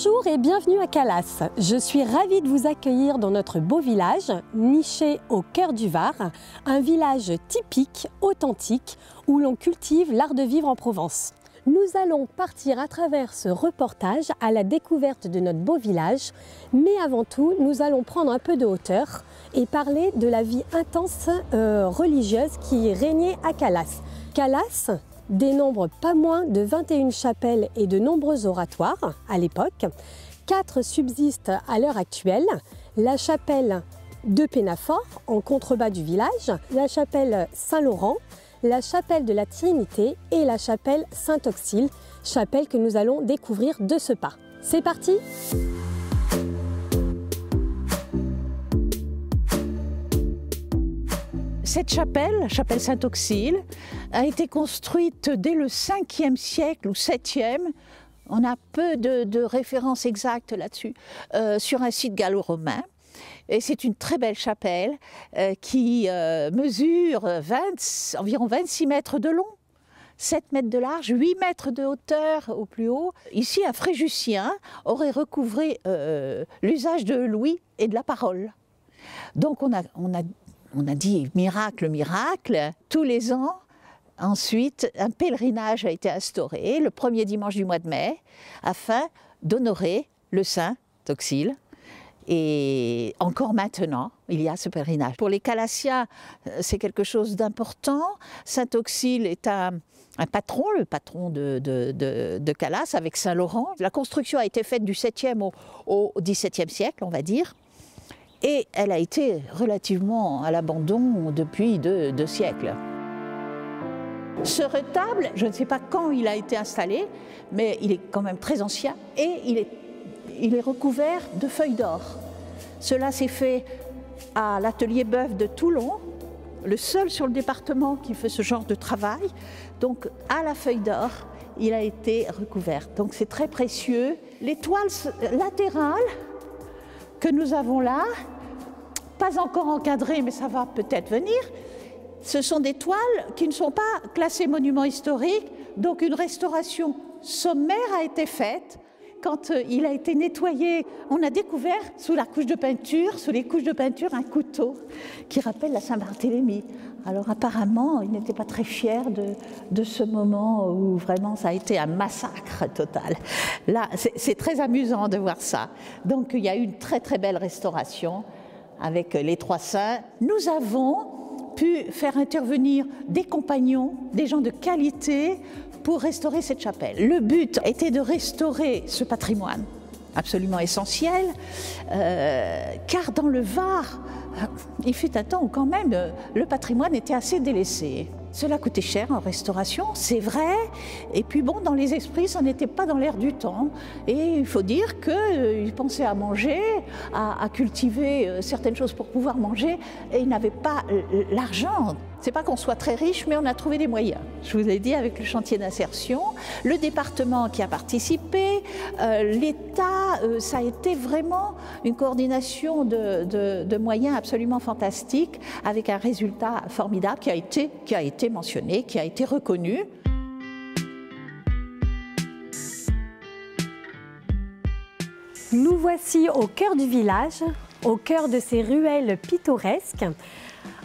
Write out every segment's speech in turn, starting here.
Bonjour et bienvenue à Calas. Je suis ravie de vous accueillir dans notre beau village, niché au cœur du Var, un village typique, authentique, où l'on cultive l'art de vivre en Provence. Nous allons partir à travers ce reportage à la découverte de notre beau village, mais avant tout, nous allons prendre un peu de hauteur et parler de la vie intense religieuse qui régnait à Calas. Calas dénombre pas moins de 21 chapelles et de nombreux oratoires à l'époque. 4 subsistent à l'heure actuelle. La chapelle de Pénafort, en contrebas du village, la chapelle Saint-Laurent, la chapelle de la Trinité et la chapelle Saint-Auxile, chapelle que nous allons découvrir de ce pas. C'est parti! Cette chapelle, la chapelle Saint-Auxile, a été construite dès le 5e siècle ou 7e. On a peu de références exactes là-dessus, sur un site gallo-romain. Et c'est une très belle chapelle qui mesure environ 26 mètres de long, 7 mètres de large, 8 mètres de hauteur au plus haut. Ici, un Fréjusien aurait recouvré l'usage de l'ouïe et de la parole. Donc on a dit miracle, miracle. Tous les ans, ensuite, un pèlerinage a été instauré le premier dimanche du mois de mai afin d'honorer le saint Auxile. Et encore maintenant, il y a ce pèlerinage. Pour les Calassiens, c'est quelque chose d'important. Saint-Auxile est un patron, le patron de Calas, avec Saint-Laurent. La construction a été faite du 7e au 17e siècle, on va dire. Et elle a été relativement à l'abandon depuis 2 siècles. Ce retable, je ne sais pas quand il a été installé, mais il est quand même très ancien et il est recouvert de feuilles d'or. Cela s'est fait à l'atelier Bœuf de Toulon, le seul sur le département qui fait ce genre de travail. Donc à la feuille d'or, il a été recouvert. Donc c'est très précieux. Les toiles latérales que nous avons là, pas encore encadrées, mais ça va peut-être venir, ce sont des toiles qui ne sont pas classées monuments historiques, donc une restauration sommaire a été faite. Quand il a été nettoyé, on a découvert sous la couche de peinture, sous les couches de peinture, un couteau qui rappelle la Saint-Barthélemy. Alors apparemment, il n'était pas très fier de ce moment où vraiment ça a été un massacre total. Là, c'est très amusant de voir ça. Donc il y a eu une très très belle restauration avec les 3 saints. Nous avons pu faire intervenir des compagnons, des gens de qualité pour restaurer cette chapelle. Le but était de restaurer ce patrimoine absolument essentiel, car dans le Var, il fut un temps où quand même le patrimoine était assez délaissé. Cela coûtait cher en restauration, c'est vrai, et puis bon, dans les esprits, ça n'était pas dans l'air du temps. Et il faut dire qu'ils pensaient à manger, à cultiver certaines choses pour pouvoir manger, et ils n'avaient pas l'argent. C'est pas qu'on soit très riche, mais on a trouvé des moyens. Je vous l'ai dit, avec le chantier d'insertion, le département qui a participé, l'État, ça a été vraiment une coordination de moyens absolument fantastiques, avec un résultat formidable qui a été mentionné, qui a été reconnu. Nous voici au cœur du village, au cœur de ces ruelles pittoresques.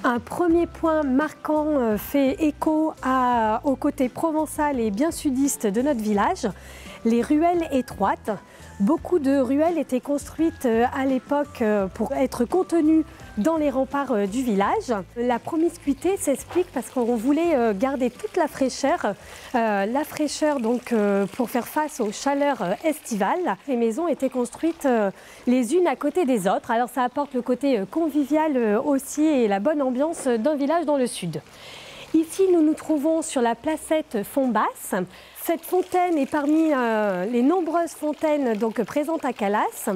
Un premier point marquant fait écho au côté provençal et bien sudiste de notre village, les ruelles étroites. Beaucoup de ruelles étaient construites à l'époque pour être contenues dans les remparts du village. La promiscuité s'explique parce qu'on voulait garder toute la fraîcheur donc pour faire face aux chaleurs estivales. Les maisons étaient construites les unes à côté des autres. Alors ça apporte le côté convivial aussi et la bonne ambiance d'un village dans le sud. Ici, nous nous trouvons sur la placette Fontbasse. Cette fontaine est parmi les nombreuses fontaines donc, présentes à Calas,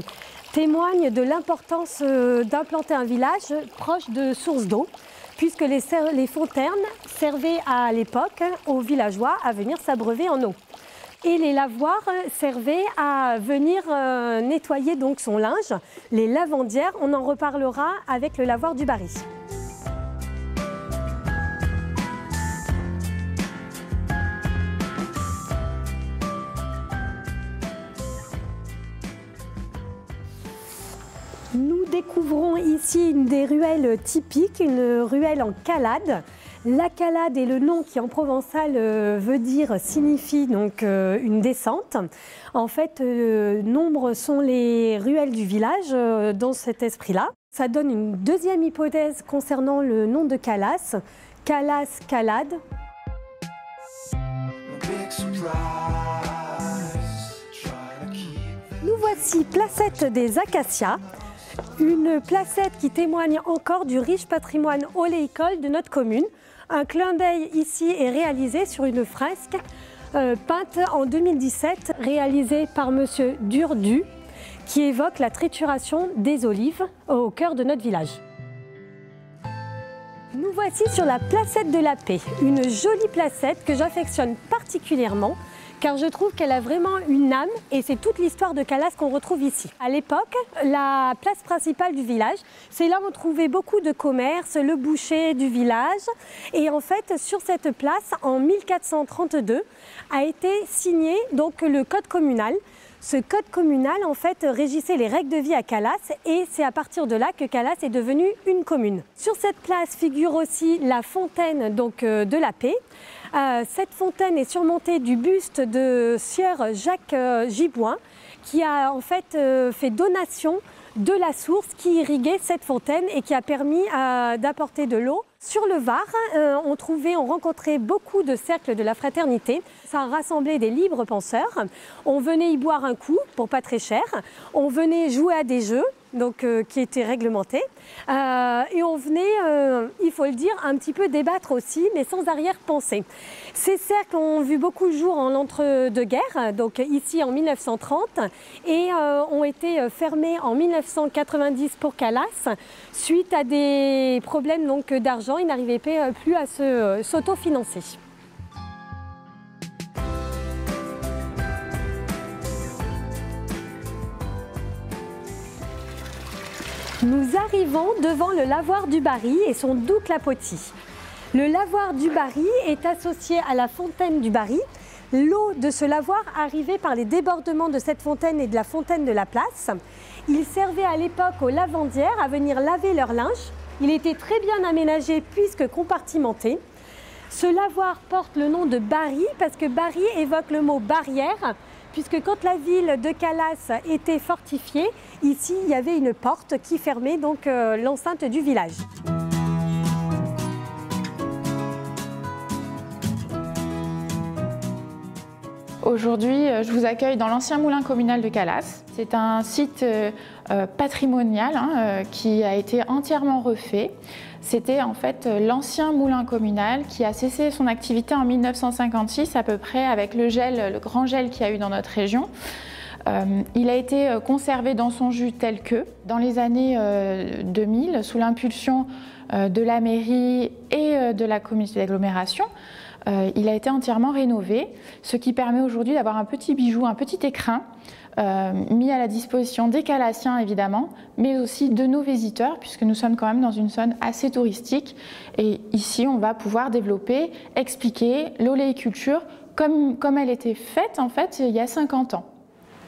témoigne de l'importance d'implanter un village proche de sources d'eau, puisque les fontaines servaient à l'époque aux villageois à venir s'abreuver en eau. Et les lavoirs servaient à venir nettoyer donc son linge, les lavandières. On en reparlera avec le lavoir du Barry. découvrons ici une des ruelles typiques, une ruelle en calade. La calade est le nom qui en provençal signifie donc une descente. En fait, nombreux sont les ruelles du village dans cet esprit-là. Ça donne une deuxième hypothèse concernant le nom de Calas, Calas Calade. Nous voici placette des Acacias, une placette qui témoigne encore du riche patrimoine oléicole de notre commune. Un clin d'œil ici est réalisé sur une fresque peinte en 2017, réalisée par M. Durdu, qui évoque la trituration des olives au cœur de notre village. Nous voici sur la placette de la Paix, une jolie placette que j'affectionne particulièrement car je trouve qu'elle a vraiment une âme et c'est toute l'histoire de Calas qu'on retrouve ici. À l'époque, la place principale du village, c'est là où on trouvait beaucoup de commerces, le boucher du village. Et en fait, sur cette place, en 1432, a été signé donc le code communal. Ce code communal, en fait, régissait les règles de vie à Calas et c'est à partir de là que Calas est devenue une commune. Sur cette place figure aussi la fontaine donc, de la Paix. Cette fontaine est surmontée du buste de sieur Jacques Giboin qui a en fait fait donation de la source qui irriguait cette fontaine et qui a permis d'apporter de l'eau. Sur le Var, on rencontrait beaucoup de cercles de la fraternité. Ça rassemblait des libres penseurs. On venait y boire un coup pour pas très cher. On venait jouer à des jeux donc, qui étaient réglementés. Et on venait, il faut le dire, un petit peu débattre aussi, mais sans arrière-pensée. Ces cercles ont vu beaucoup le jour en l'entre-deux-guerres, donc ici en 1930, et ont été fermés en 1990 pour Calas, suite à des problèmes d'argent. Ils n'arrivaient plus à s'autofinancer. Nous arrivons devant le lavoir du Barry et son doux clapotis. Le lavoir du Barry est associé à la fontaine du Barry. L'eau de ce lavoir arrivait par les débordements de cette fontaine et de la fontaine de la place. Il servait à l'époque aux lavandières à venir laver leur linge. Il était très bien aménagé puisque compartimenté. Ce lavoir porte le nom de Barry parce que Barry évoque le mot barrière, puisque quand la ville de Calas était fortifiée, ici il y avait une porte qui fermait donc l'enceinte du village. Aujourd'hui, je vous accueille dans l'ancien moulin communal de Calas. C'est un site patrimonial qui a été entièrement refait. C'était en fait l'ancien moulin communal qui a cessé son activité en 1956 à peu près avec le grand gel qu'il y a eu dans notre région. Il a été conservé dans son jus tel que. Dans les années 2000, sous l'impulsion de la mairie et de la communauté d'agglomération, il a été entièrement rénové, ce qui permet aujourd'hui d'avoir un petit bijou, un petit écrin mis à la disposition des Calassiens évidemment, mais aussi de nos visiteurs, puisque nous sommes quand même dans une zone assez touristique. Et ici, on va pouvoir développer, expliquer l'oléiculture comme elle était faite en fait il y a 50 ans.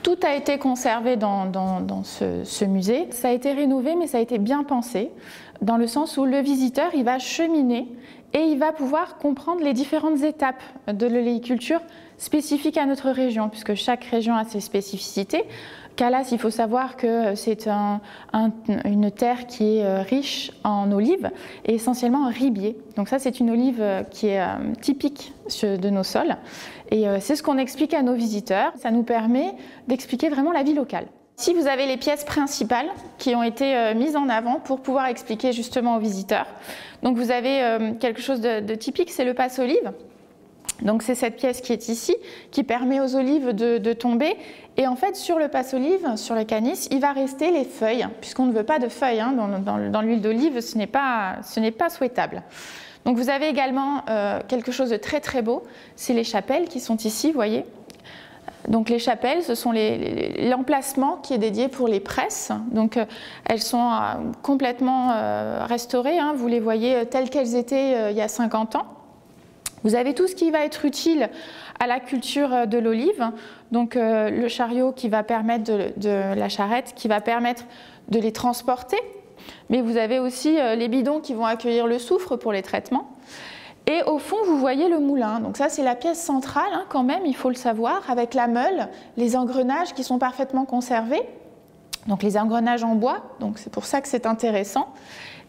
Tout a été conservé dans ce musée. Ça a été rénové, mais ça a été bien pensé, dans le sens où le visiteur il va cheminer et il va pouvoir comprendre les différentes étapes de l'oléiculture spécifiques à notre région, puisque chaque région a ses spécificités. Calas, il faut savoir que c'est une terre qui est riche en olives et essentiellement en ribier. Donc ça, c'est une olive qui est typique de nos sols. Et c'est ce qu'on explique à nos visiteurs. Ça nous permet d'expliquer vraiment la vie locale. Ici, vous avez les pièces principales qui ont été mises en avant pour pouvoir expliquer justement aux visiteurs. Donc vous avez quelque chose de typique, c'est le passe-olive. Donc c'est cette pièce qui est ici, qui permet aux olives de tomber. Et en fait, sur le passe-olive, sur le canis, il va rester les feuilles, puisqu'on ne veut pas de feuilles dans l'huile d'olive, ce n'est pas souhaitable. Donc vous avez également quelque chose de très très beau, c'est les chapelles qui sont ici, vous voyez. Donc les chapelles, ce sont l'emplacement qui est dédié pour les presses. Donc elles sont complètement restaurées, vous les voyez telles qu'elles étaient il y a 50 ans. Vous avez tout ce qui va être utile à la culture de l'olive, donc le chariot qui va permettre la charrette qui va permettre de les transporter. Mais vous avez aussi les bidons qui vont accueillir le soufre pour les traitements. Et au fond, vous voyez le moulin. Donc ça, c'est la pièce centrale, hein, quand même, il faut le savoir, avec la meule, les engrenages qui sont parfaitement conservés. Donc les engrenages en bois, donc c'est pour ça que c'est intéressant.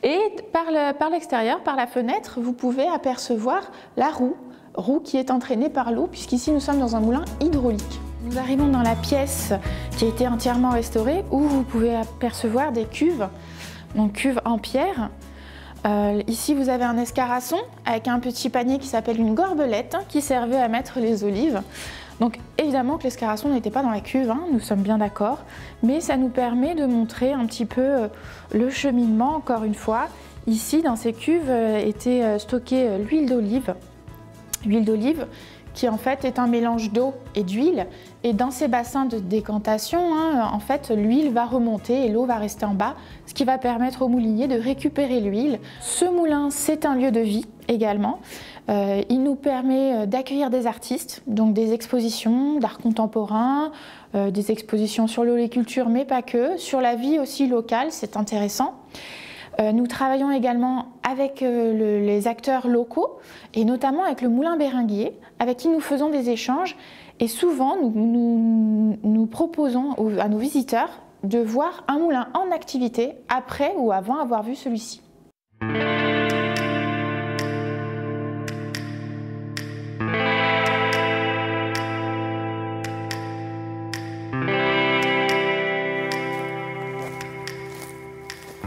Et par l'extérieur, par la fenêtre, vous pouvez apercevoir la roue qui est entraînée par l'eau, puisqu'ici nous sommes dans un moulin hydraulique. Nous arrivons dans la pièce qui a été entièrement restaurée, où vous pouvez apercevoir des cuves, donc cuves en pierre. Ici, vous avez un escarasson avec un petit panier qui s'appelle une gorbelette, hein, qui servait à mettre les olives. Donc évidemment que l'escarasson n'était pas dans la cuve, hein, nous sommes bien d'accord, mais ça nous permet de montrer un petit peu le cheminement, encore une fois. Ici, dans ces cuves, était stockée l'huile d'olive qui en fait est un mélange d'eau et d'huile. Et dans ces bassins de décantation, hein, en fait, l'huile va remonter et l'eau va rester en bas, ce qui va permettre au moulinier de récupérer l'huile. Ce moulin, c'est un lieu de vie également. Il nous permet d'accueillir des artistes, donc des expositions d'art contemporain, des expositions sur l'oléculture, mais pas que, sur la vie aussi locale, c'est intéressant. Nous travaillons également avec les acteurs locaux et notamment avec le Moulin Béringuier, avec qui nous faisons des échanges et souvent nous proposons à nos visiteurs de voir un moulin en activité après ou avant avoir vu celui-ci.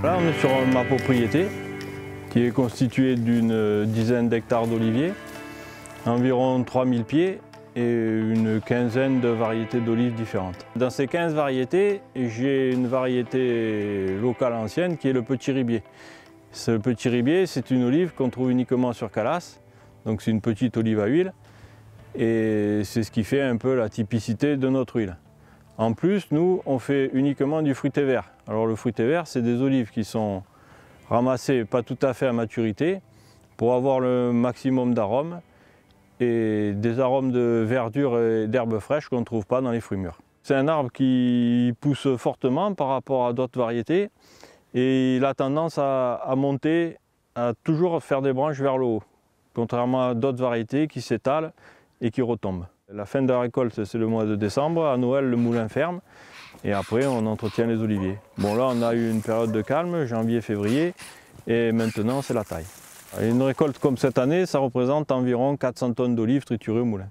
Là, on est sur ma propriété qui est constituée d'une dizaine d'hectares d'oliviers, environ 3000 pieds et une quinzaine de variétés d'olives différentes. Dans ces 15 variétés, j'ai une variété locale ancienne qui est le petit ribier. Ce petit ribier, c'est une olive qu'on trouve uniquement sur Calas, donc c'est une petite olive à huile et c'est ce qui fait un peu la typicité de notre huile. En plus, nous, on fait uniquement du fruité vert. Alors le fruité vert, c'est des olives qui sont ramassées pas tout à fait à maturité pour avoir le maximum d'arômes et des arômes de verdure et d'herbes fraîches qu'on ne trouve pas dans les fruits mûrs. C'est un arbre qui pousse fortement par rapport à d'autres variétés et il a tendance à monter, à toujours faire des branches vers le haut, contrairement à d'autres variétés qui s'étalent et qui retombent. La fin de la récolte, c'est le mois de décembre. À Noël, le moulin ferme et après, on entretient les oliviers. Bon, là, on a eu une période de calme, janvier, février, et maintenant, c'est la taille. Une récolte comme cette année, ça représente environ 400 tonnes d'olives triturées au moulin.